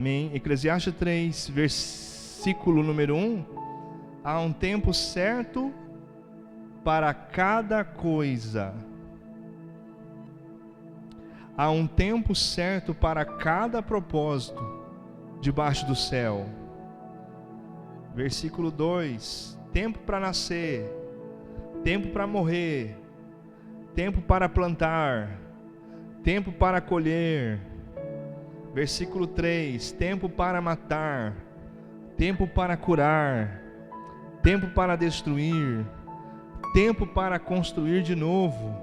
Amém. Eclesiastes 3, versículo número 1. Há um tempo certo para cada coisa. Há um tempo certo para cada propósito debaixo do céu. Versículo 2. Tempo para nascer, tempo para morrer, tempo para plantar, tempo para colher. Versículo 3. Tempo para matar, tempo para curar, tempo para destruir, tempo para construir de novo,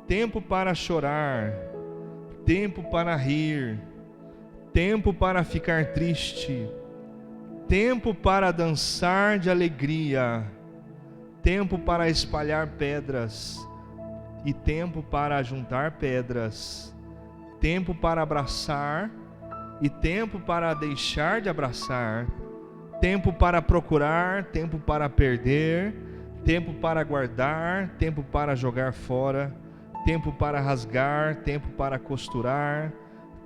tempo para chorar, tempo para rir, tempo para ficar triste, tempo para dançar de alegria, tempo para espalhar pedras e tempo para juntar pedras, tempo para abraçar e tempo para deixar de abraçar, tempo para procurar, tempo para perder, tempo para guardar, tempo para jogar fora, tempo para rasgar, tempo para costurar,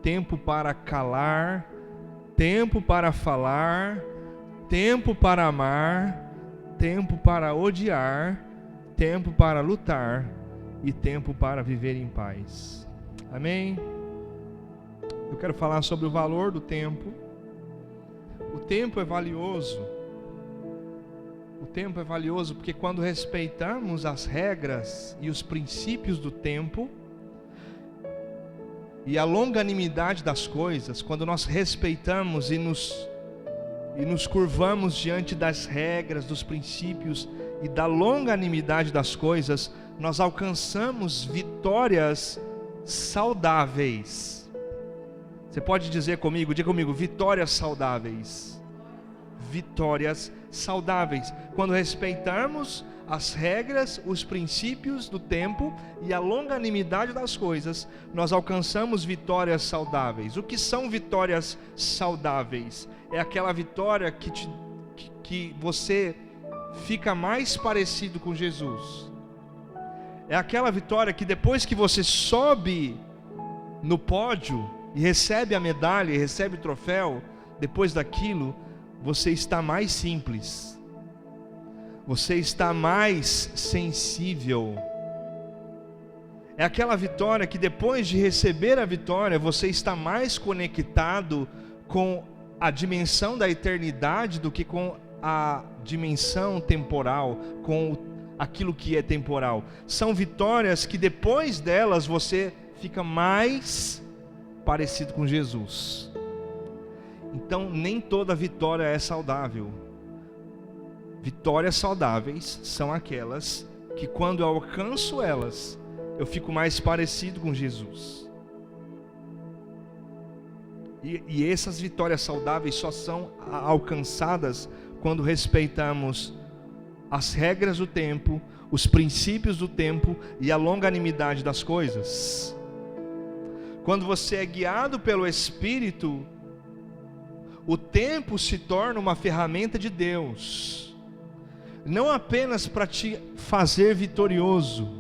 tempo para calar, tempo para falar, tempo para amar, tempo para odiar, tempo para lutar e tempo para viver em paz. Amém? Eu quero falar sobre o valor do tempo. O tempo é valioso. O tempo é valioso porque quando respeitamos as regras e os princípios do tempo e a longanimidade das coisas, quando nós respeitamos e nos curvamos diante das regras, dos princípios e da longanimidade das coisas, nós alcançamos vitórias saudáveis. Você pode dizer comigo, diga comigo, vitórias saudáveis. Vitórias saudáveis. Quando respeitamos as regras, os princípios do tempo e a longanimidade das coisas, nós alcançamos vitórias saudáveis. O que são vitórias saudáveis? É aquela vitória que você fica mais parecido com Jesus. É aquela vitória que depois que você sobe no pódio e recebe a medalha, e recebe o troféu, depois daquilo, você está mais simples. Você está mais sensível. É aquela vitória que depois de receber a vitória, você está mais conectado com a dimensão da eternidade do que com a dimensão temporal, com aquilo que é temporal. São vitórias que depois delas você fica mais parecido com Jesus. Então nem toda vitória é saudável. Vitórias saudáveis são aquelas que quando eu alcanço elas, eu fico mais parecido com Jesus. E essas vitórias saudáveis só são alcançadas quando respeitamos as regras do tempo, os princípios do tempo e a longanimidade das coisas. Quando você é guiado pelo Espírito, o tempo se torna uma ferramenta de Deus, não apenas para te fazer vitorioso.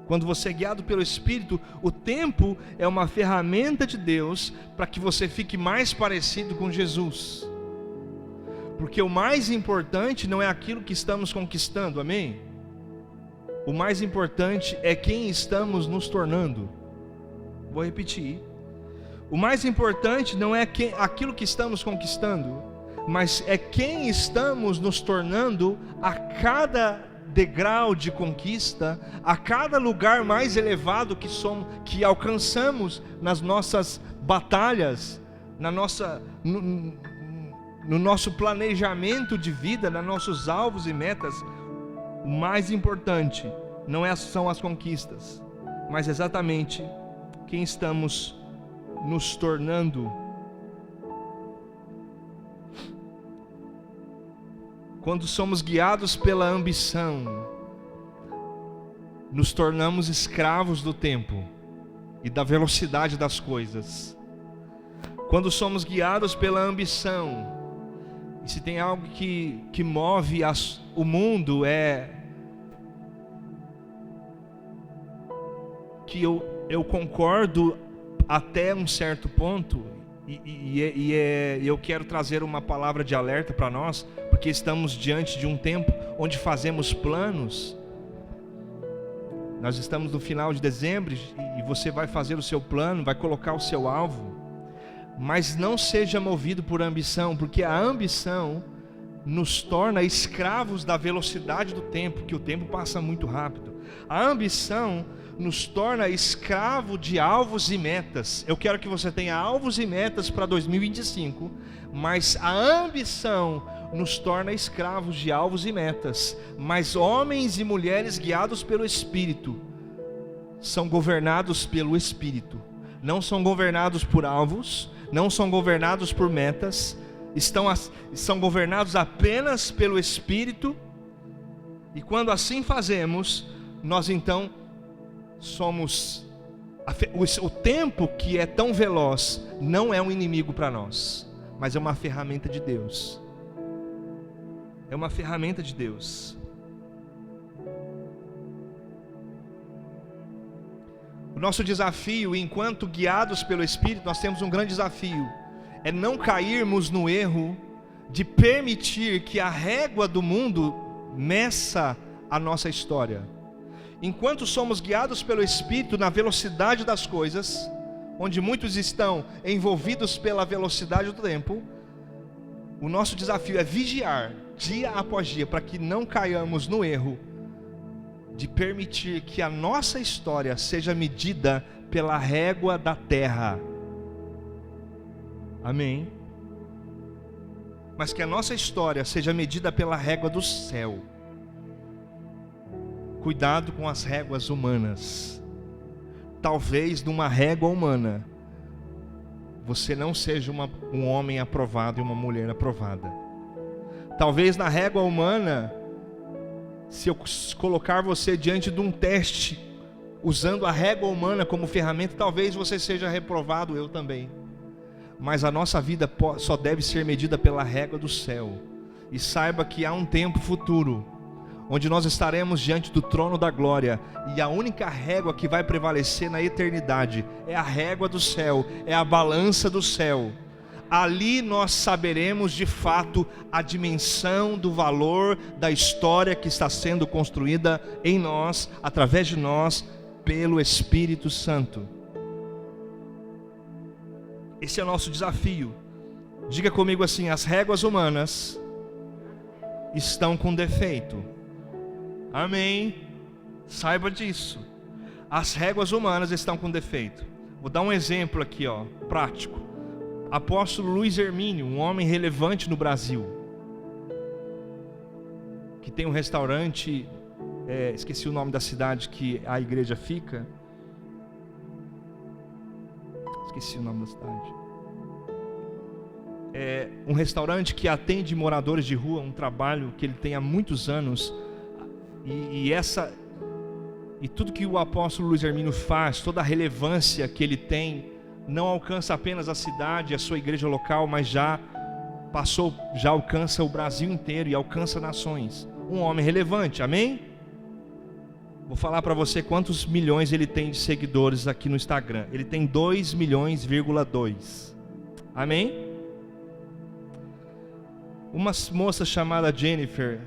Quando você é guiado pelo Espírito, o tempo é uma ferramenta de Deus para que você fique mais parecido com Jesus. Porque o mais importante não é aquilo que estamos conquistando, amém? O mais importante é quem estamos nos tornando. Vou repetir. O mais importante não é aquilo que estamos conquistando, mas é quem estamos nos tornando a cada degrau de conquista, a cada lugar mais elevado que alcançamos nas nossas batalhas, no nosso planejamento de vida, nos nossos alvos e metas. O mais importante não são as conquistas, mas exatamente quem estamos nos tornando. Quando somos guiados pela ambição, nos tornamos escravos do tempo e da velocidade das coisas. Quando somos guiados pela ambição, e se tem algo que move o mundo, é que eu concordo até um certo ponto, Eu quero trazer uma palavra de alerta para nós, porque estamos diante de um tempo onde fazemos planos. Nós estamos no final de dezembro e você vai fazer o seu plano, vai colocar o seu alvo, mas não seja movido por ambição, porque a ambição nos torna escravos da velocidade do tempo, que o tempo passa muito rápido. A ambição nos torna escravo de alvos e metas. Eu quero que você tenha alvos e metas para 2025, mas a ambição nos torna escravos de alvos e metas. Mas homens e mulheres guiados pelo Espírito são governados pelo Espírito. Não são governados por alvos, não são governados por metas, são governados apenas pelo Espírito. E quando assim fazemos, nós então o tempo que é tão veloz não é um inimigo para nós, mas é uma ferramenta de Deus. É uma ferramenta de Deus. O nosso desafio, enquanto guiados pelo Espírito, nós temos um grande desafio, é não cairmos no erro de permitir que a régua do mundo meça a nossa história. Enquanto somos guiados pelo Espírito na velocidade das coisas, onde muitos estão envolvidos pela velocidade do tempo, o nosso desafio é vigiar dia após dia, para que não caiamos no erro de permitir que a nossa história seja medida pela régua da terra. Amém? Mas que a nossa história seja medida pela régua do céu. Cuidado com as réguas humanas. Talvez numa régua humana você não seja um homem aprovado e uma mulher aprovada. Talvez na régua humana, se eu colocar você diante de um teste, usando a régua humana como ferramenta, talvez você seja reprovado, eu também. Mas a nossa vida só deve ser medida pela régua do céu. E saiba que há um tempo futuro, onde nós estaremos diante do trono da glória, e a única régua que vai prevalecer na eternidade é a régua do céu, é a balança do céu. Ali nós saberemos de fato a dimensão do valor da história que está sendo construída em nós, através de nós, pelo Espírito Santo. Esse é o nosso desafio. Diga comigo assim: as réguas humanas estão com defeito. Amém. Saiba disso. As réguas humanas estão com defeito. Vou dar um exemplo aqui, prático. Apóstolo Luiz Hermínio, um homem relevante no Brasil, que tem um restaurante, esqueci o nome da cidade que a igreja fica. Esqueci o nome da cidade. É um restaurante que atende moradores de rua, um trabalho que ele tem há muitos anos. E tudo que o apóstolo Luiz Hermínio faz, toda a relevância que ele tem, não alcança apenas a cidade, a sua igreja local, mas já alcança o Brasil inteiro e alcança nações. Um homem relevante, amém? Vou falar para você quantos milhões ele tem de seguidores aqui no Instagram. Ele tem 2,2 milhões. Amém? Uma moça chamada Jennifer,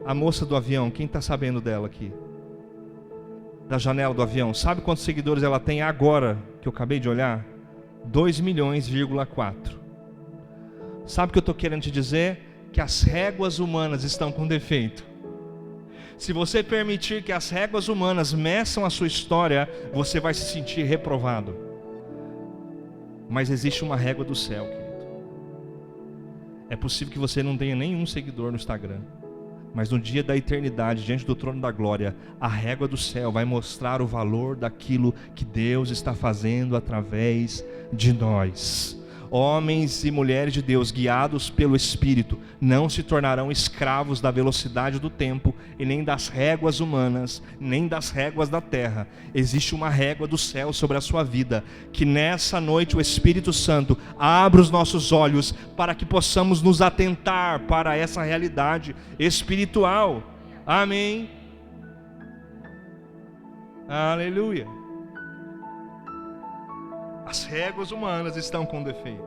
a moça do avião, quem está sabendo dela aqui? Da janela do avião. Sabe quantos seguidores ela tem agora, que eu acabei de olhar? 2,4 milhões. Sabe o que eu estou querendo te dizer? Que as réguas humanas estão com defeito. Se você permitir que as réguas humanas meçam a sua história, você vai se sentir reprovado. Mas existe uma régua do céu, querido. É possível que você não tenha nenhum seguidor no Instagram, mas no dia da eternidade, diante do trono da glória, a régua do céu vai mostrar o valor daquilo que Deus está fazendo através de nós. Homens e mulheres de Deus, guiados pelo Espírito, não se tornarão escravos da velocidade do tempo, e nem das réguas humanas, nem das réguas da terra. Existe uma régua do céu sobre a sua vida. Que nessa noite o Espírito Santo abra os nossos olhos, para que possamos nos atentar para essa realidade espiritual. Amém. Aleluia. As réguas humanas estão com defeito.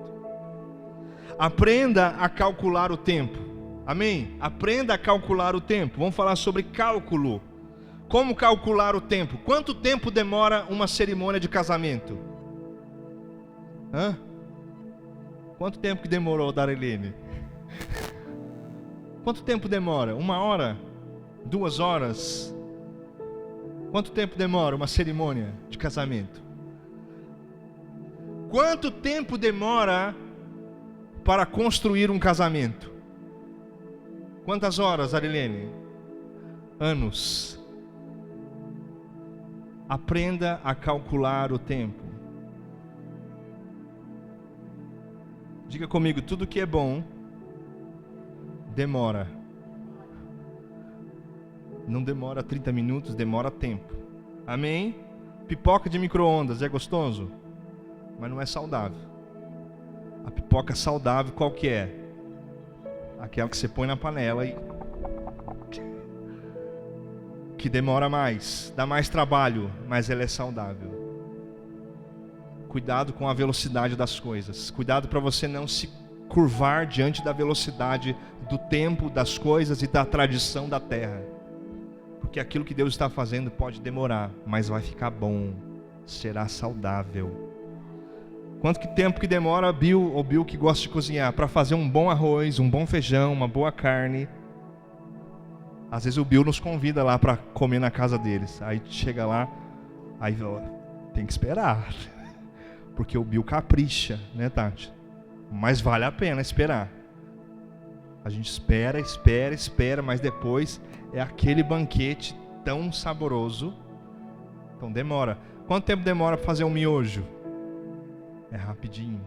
Aprenda a calcular o tempo. Amém? Aprenda a calcular o tempo. Vamos falar sobre cálculo. Como calcular o tempo? Quanto tempo demora uma cerimônia de casamento? Quanto tempo que demorou, Darilene? Quanto tempo demora? 1 hora? 2 horas? Quanto tempo demora uma cerimônia de casamento? Quanto tempo demora para construir um casamento? Quantas horas, Arilene? Anos. Aprenda a calcular o tempo. Diga comigo, tudo que é bom demora. Não demora 30 minutos, demora tempo. Amém? Pipoca de micro-ondas é gostoso, mas não é saudável. A pipoca saudável qual que é? Aquela que você põe na panela e que demora mais, dá mais trabalho, mas ela é saudável. Cuidado com a velocidade das coisas. Cuidado para você não se curvar diante da velocidade do tempo, das coisas e da tradição da terra. Porque aquilo que Deus está fazendo pode demorar, mas vai ficar bom, será saudável. Quanto tempo que demora o Bill que gosta de cozinhar para fazer um bom arroz, um bom feijão, uma boa carne? Às vezes o Bill nos convida lá para comer na casa deles. Aí chega lá, aí tem que esperar, porque o Bill capricha, né, Tati? Mas vale a pena esperar. A gente espera, mas depois é aquele banquete tão saboroso. Então demora. Quanto tempo demora para fazer um miojo? É rapidinho.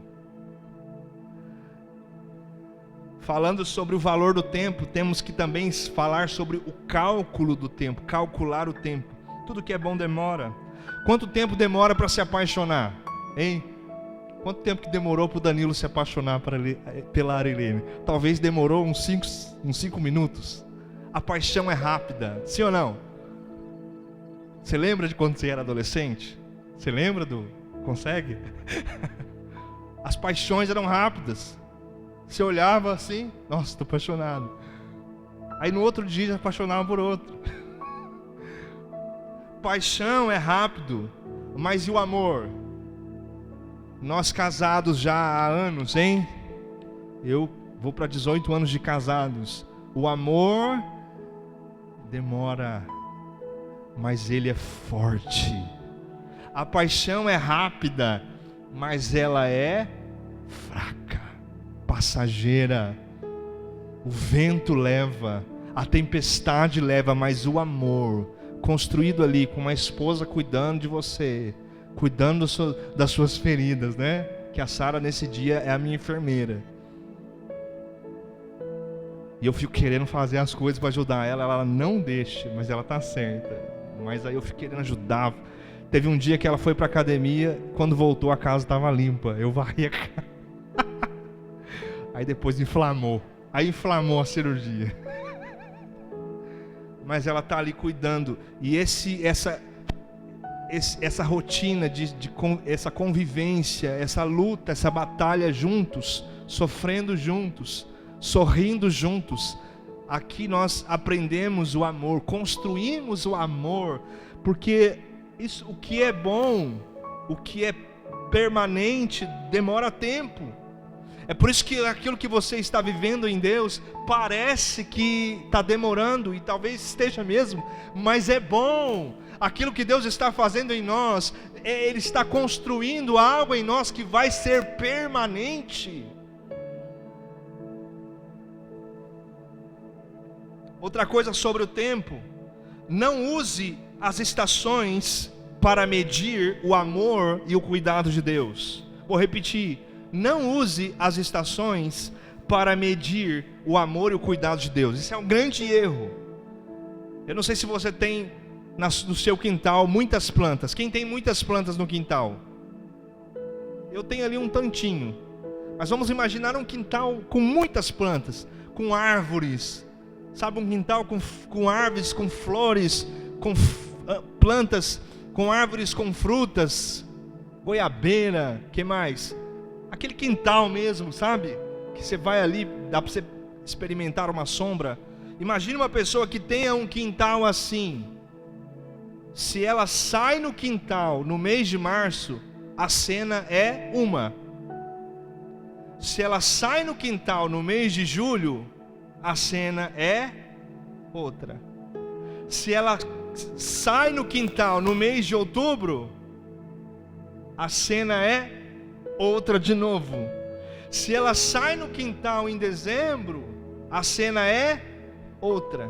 Falando sobre o valor do tempo, temos que também falar sobre o cálculo do tempo, calcular o tempo. Tudo que é bom demora. Quanto tempo demora para se apaixonar? Hein? Quanto tempo que demorou para o Danilo se apaixonar pela Arilene? Talvez demorou uns 5 minutos. A paixão é rápida, sim ou não? Você lembra de quando você era adolescente? Você lembra do... Consegue? As paixões eram rápidas. Você olhava assim, nossa, estou apaixonado. Aí no outro dia já apaixonava por outro. Paixão é rápido, mas e o amor? Nós casados já há anos, hein? Eu vou para 18 anos de casados. O amor demora, mas ele é forte. A paixão é rápida, mas ela é fraca, passageira. O vento leva, a tempestade leva, mas o amor, construído ali com uma esposa cuidando de você, cuidando das suas feridas, né? Que a Sara nesse dia é a minha enfermeira. E eu fico querendo fazer as coisas para ajudar ela, ela não deixa, mas ela tá certa. Mas aí eu fico querendo ajudar. Teve um dia que ela foi para academia, quando voltou a casa estava limpa. Eu varri a casa. Aí depois inflamou. Aí inflamou a cirurgia. Mas ela tá ali cuidando. E essa rotina essa convivência, essa luta, essa batalha juntos, sofrendo juntos, sorrindo juntos. Aqui nós aprendemos o amor, construímos o amor, porque isso, o que é bom, o que é permanente, demora tempo. É por isso que aquilo que você está vivendo em Deus parece que está demorando, e talvez esteja mesmo, mas é bom. Aquilo que Deus está fazendo em nós, Ele está construindo algo em nós que vai ser permanente. Outra coisa sobre o tempo: não use as estações para medir o amor e o cuidado de Deus. Vou repetir: não use as estações para medir o amor e o cuidado de Deus. Isso é um grande erro. Eu não sei se você tem no seu quintal muitas plantas. Quem tem muitas plantas no quintal? Eu tenho ali um tantinho. Mas vamos imaginar um quintal com muitas plantas, com árvores. Sabe, um quintal com árvores, com flores, com plantas, com árvores com frutas, goiabeira, que mais? Aquele quintal mesmo, sabe? que você vai ali, dá para você experimentar uma sombra. Imagine uma pessoa que tenha um quintal assim. Se ela sai no quintal no mês de março, a cena é uma. Se ela sai no quintal no mês de julho, a cena é outra. Se ela sai no quintal no mês de outubro, a cena é outra de novo. Se ela sai no quintal em dezembro, a cena é outra.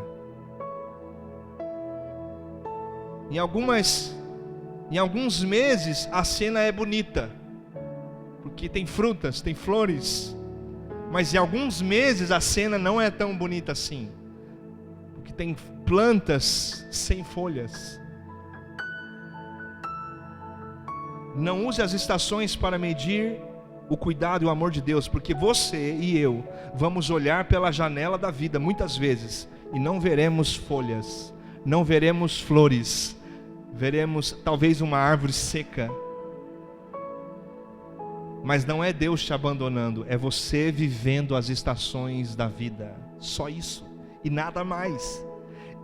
Em alguns meses a cena é bonita, porque tem frutas, tem flores. Mas em alguns meses a cena não é tão bonita assim, porque tem plantas sem folhas. Não use as estações para medir o cuidado e o amor de Deus, porque você e eu vamos olhar pela janela da vida muitas vezes e não veremos folhas, não veremos flores, veremos talvez uma árvore seca. Mas não é Deus te abandonando, é você vivendo as estações da vida, só isso e nada mais.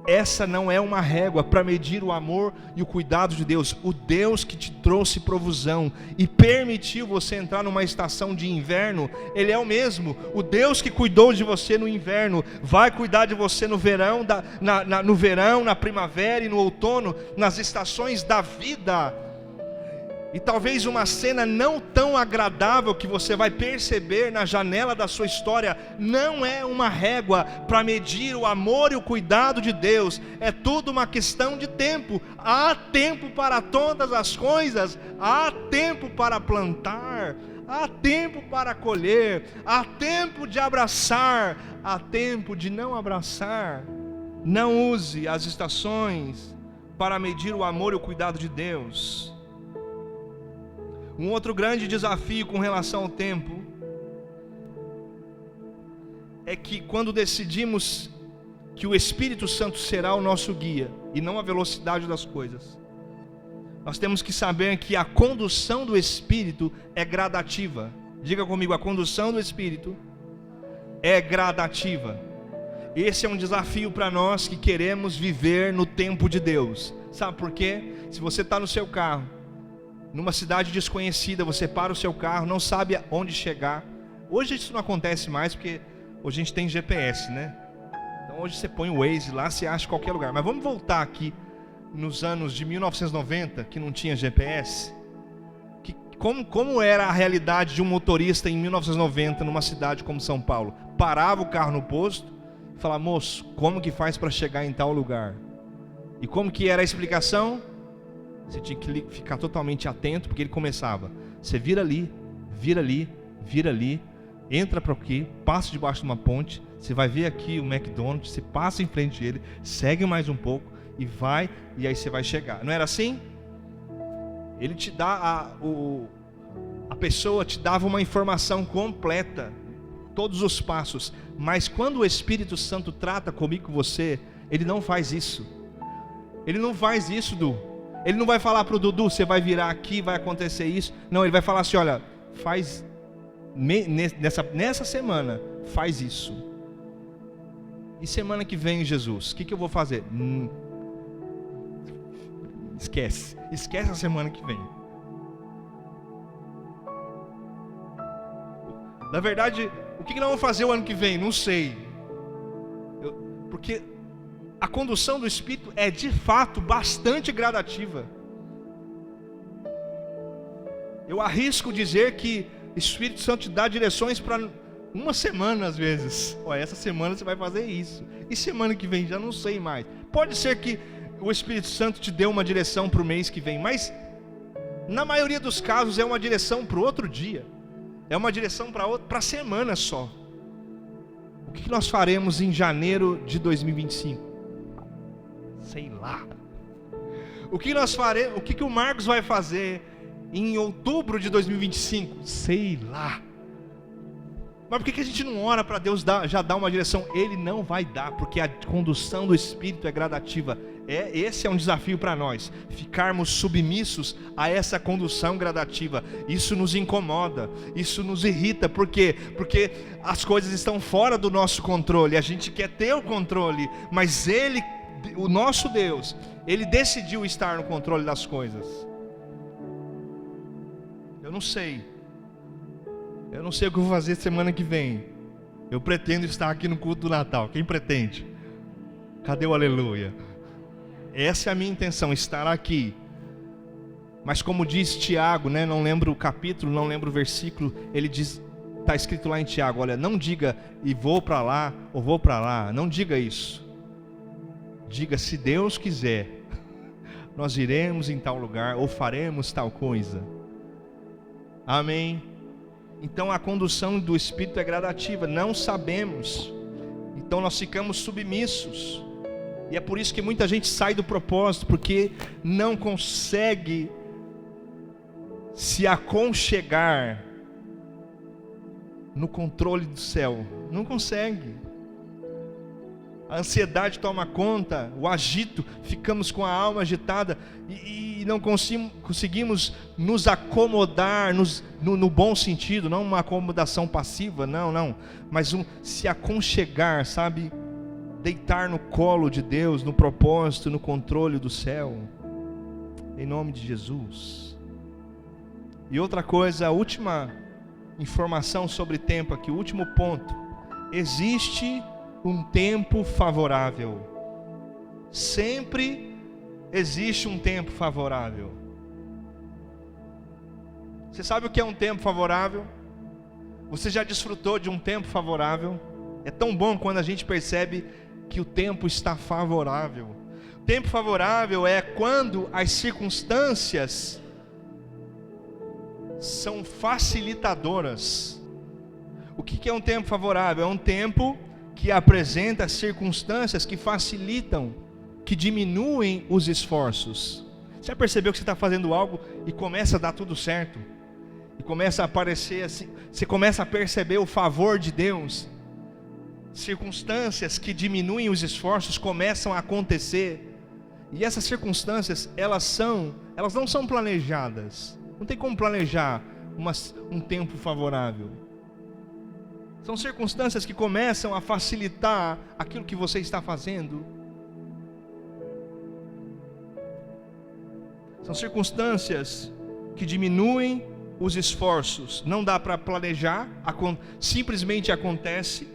Essa não é uma régua para medir o amor e o cuidado de Deus. O Deus que te trouxe provisão e permitiu você entrar numa estação de inverno, Ele é o mesmo. O Deus que cuidou de você no inverno vai cuidar de você no verão, no verão, na primavera e no outono, nas estações da vida. E talvez uma cena não tão agradável que você vai perceber na janela da sua história não é uma régua para medir o amor e o cuidado de Deus. É tudo uma questão de tempo. Há tempo para todas as coisas. Há tempo para plantar, há tempo para colher, há tempo de abraçar, há tempo de não abraçar. Não use as estações para medir o amor e o cuidado de Deus. Um outro grande desafio com relação ao tempo é que quando decidimos que o Espírito Santo será o nosso guia e não a velocidade das coisas, nós temos que saber que a condução do Espírito é gradativa. Diga comigo, a condução do Espírito é gradativa. Esse é um desafio para nós que queremos viver no tempo de Deus. Sabe por quê? Se você está no seu carro, numa cidade desconhecida, você para o seu carro, não sabe onde chegar. Hoje isso não acontece mais, porque hoje a gente tem GPS, né? Então hoje você põe o Waze lá, você acha qualquer lugar. Mas vamos voltar aqui nos anos de 1990, que não tinha GPS. Como era a realidade de um motorista em 1990 numa cidade como São Paulo? Parava o carro no posto e falava: moço, como que faz para chegar em tal lugar? E como que era a explicação? Você tinha que ficar totalmente atento, porque ele começava: você vira ali, vira ali, vira ali, entra para aqui, passa debaixo de uma ponte, você vai ver aqui o McDonald's, você passa em frente dele, segue mais um pouco e vai, e aí você vai chegar. Não era assim? Ele te dá a pessoa te dava uma informação completa, todos os passos. Mas quando o Espírito Santo trata comigo, com você, ele não faz isso. Ele não faz isso, Du. Ele não vai falar para o Dudu: você vai virar aqui, vai acontecer isso. Não, ele vai falar assim: olha, faz nessa semana, faz isso. E semana que vem, Jesus, o que eu vou fazer? Esquece a semana que vem. Na verdade, o que nós vamos fazer o ano que vem? Não sei. Porque a condução do Espírito é de fato bastante gradativa. Eu arrisco dizer que o Espírito Santo te dá direções para uma semana às vezes. Essa semana você vai fazer isso, e semana que vem já não sei mais. Pode ser que o Espírito Santo te dê uma direção para o mês que vem, mas na maioria dos casos é uma direção para o outro dia, é uma direção para a semana só. O que nós faremos em janeiro de 2025? Sei lá. O que nós faremos? O que o Marcos vai fazer em outubro de 2025? Sei lá. Mas por que a gente não ora para Deus já dar uma direção? Ele não vai dar, porque a condução do Espírito é gradativa. Esse é um desafio para nós, ficarmos submissos a essa condução gradativa. Isso nos incomoda, isso nos irrita. Por quê? Porque as coisas estão fora do nosso controle. A gente quer ter o controle, mas Ele, o nosso Deus, Ele decidiu estar no controle das coisas. Eu não sei o que eu vou fazer semana que vem. Eu pretendo estar aqui no culto do Natal. Quem pretende? Cadê o aleluia? Essa é a minha intenção, estar aqui. Mas como diz Tiago, né? Não lembro o capítulo, não lembro o versículo. Ele diz, está escrito lá em Tiago, olha, não diga e vou para lá ou vou para lá. Não diga isso. Diga, se Deus quiser, nós iremos em tal lugar ou faremos tal coisa. Amém? Então a condução do Espírito é gradativa, não sabemos, então nós ficamos submissos, e é por isso que muita gente sai do propósito, porque não consegue se aconchegar no controle do céu, não consegue. A ansiedade toma conta, o agito, ficamos com a alma agitada e não conseguimos nos acomodar no bom sentido, não uma acomodação passiva, não, mas se aconchegar, sabe? Deitar no colo de Deus, no propósito, no controle do céu, em nome de Jesus. E outra coisa, a última informação sobre tempo aqui, o último ponto: existe um tempo favorável. Sempre existe um tempo favorável. Você sabe o que é um tempo favorável? Você já desfrutou de um tempo favorável? É tão bom quando a gente percebe que o tempo está favorável. O tempo favorável é quando as circunstâncias são facilitadoras. O que é um tempo favorável? É um tempo que apresenta circunstâncias que facilitam, que diminuem os esforços. Você já percebeu que você está fazendo algo e começa a dar tudo certo? E começa a aparecer assim, você começa a perceber o favor de Deus. Circunstâncias que diminuem os esforços começam a acontecer. E essas circunstâncias, elas não são planejadas. Não tem como planejar um tempo favorável. São circunstâncias que começam a facilitar aquilo que você está fazendo. São circunstâncias que diminuem os esforços. Não dá para planejar, simplesmente acontece.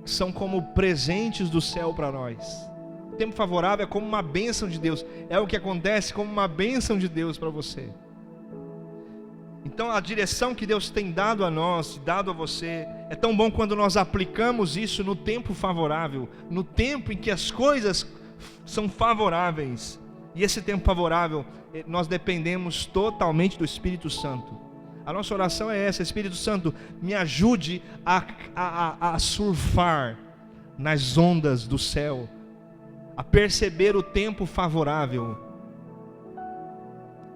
São como presentes do céu para nós. O tempo favorável é como uma bênção de Deus. É o que acontece como uma bênção de Deus para você. Então a direção que Deus tem dado a nós, dado a você, é tão bom quando nós aplicamos isso no tempo favorável, no tempo em que as coisas são favoráveis. E esse tempo favorável, nós dependemos totalmente do Espírito Santo. A nossa oração é essa: Espírito Santo, me ajude a surfar nas ondas do céu, a perceber o tempo favorável.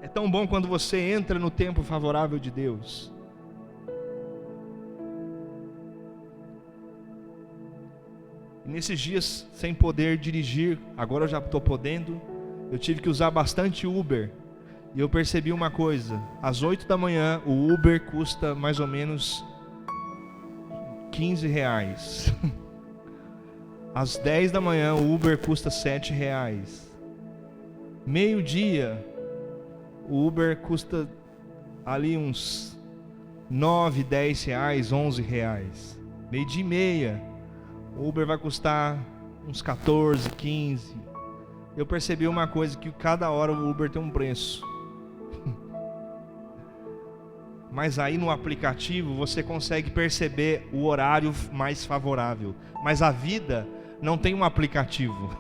É tão bom quando você entra no tempo favorável de Deus. E nesses dias sem poder dirigir, agora eu já estou podendo, eu tive que usar bastante Uber. E eu percebi uma coisa: às 8 da manhã o Uber custa mais ou menos R$15. Às 10 da manhã o Uber custa R$7. Meio-dia o Uber custa ali uns R$9, R$10, R$11. Meio-dia e meia o Uber vai custar uns 14, 15. Eu percebi uma coisa, que cada hora o Uber tem um preço. Mas aí no aplicativo você consegue perceber o horário mais favorável. Mas a vida não tem um aplicativo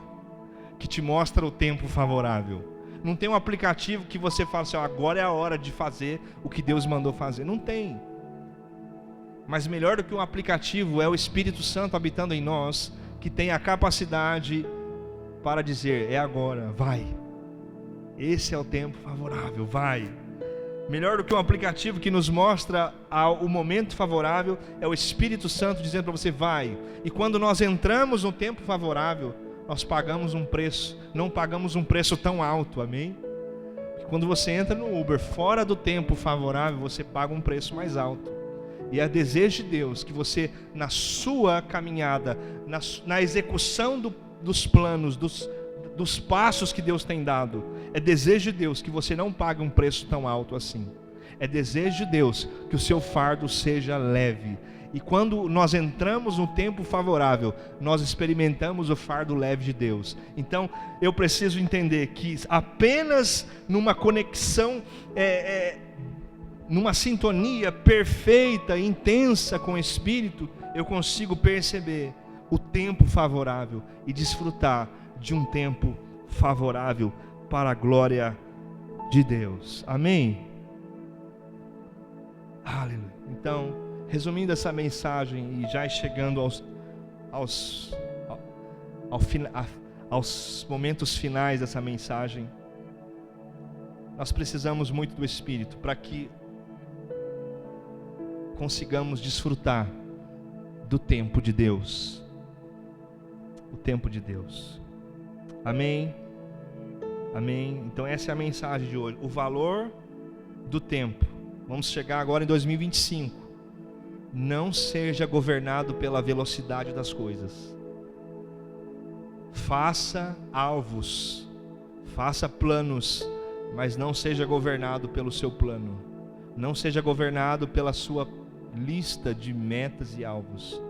que te mostra o tempo favorável. Não tem um aplicativo que você fala assim: agora é a hora de fazer o que Deus mandou fazer. Não tem. Mas melhor do que um aplicativo é o Espírito Santo habitando em nós, que tem a capacidade para dizer: é agora, vai. Esse é o tempo favorável, vai. Melhor do que um aplicativo que nos mostra o momento favorável, é o Espírito Santo dizendo para você, vai. E quando nós entramos no tempo favorável, nós pagamos um preço, não pagamos um preço tão alto, amém? Porque quando você entra no Uber fora do tempo favorável, você paga um preço mais alto. E é desejo de Deus que você, na sua caminhada, na execução dos planos, dos passos que Deus tem dado, é desejo de Deus que você não pague um preço tão alto assim. É desejo de Deus que o seu fardo seja leve. E quando nós entramos no tempo favorável, nós experimentamos o fardo leve de Deus. Então, eu preciso entender que apenas numa conexão, numa sintonia perfeita, intensa com o Espírito, eu consigo perceber o tempo favorável e desfrutar de um tempo favorável para a glória de Deus. Amém? Aleluia. Então, resumindo essa mensagem e já chegando aos momentos finais dessa mensagem, nós precisamos muito do Espírito para que consigamos desfrutar do tempo de Deus. O tempo de Deus. Amém? Amém? Então essa é a mensagem de hoje. O valor do tempo. Vamos chegar agora em 2025. Não seja governado pela velocidade das coisas. Faça alvos, faça planos, mas não seja governado pelo seu plano. Não seja governado pela sua lista de metas e alvos.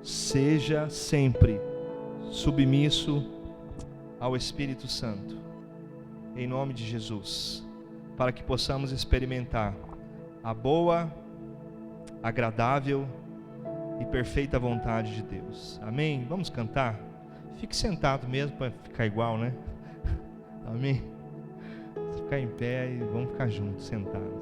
Seja sempre submisso ao Espírito Santo, em nome de Jesus, para que possamos experimentar a boa, agradável e perfeita vontade de Deus. Amém? Vamos cantar? Fique sentado mesmo para ficar igual, né? Amém? Ficar em pé e vamos ficar juntos, sentados.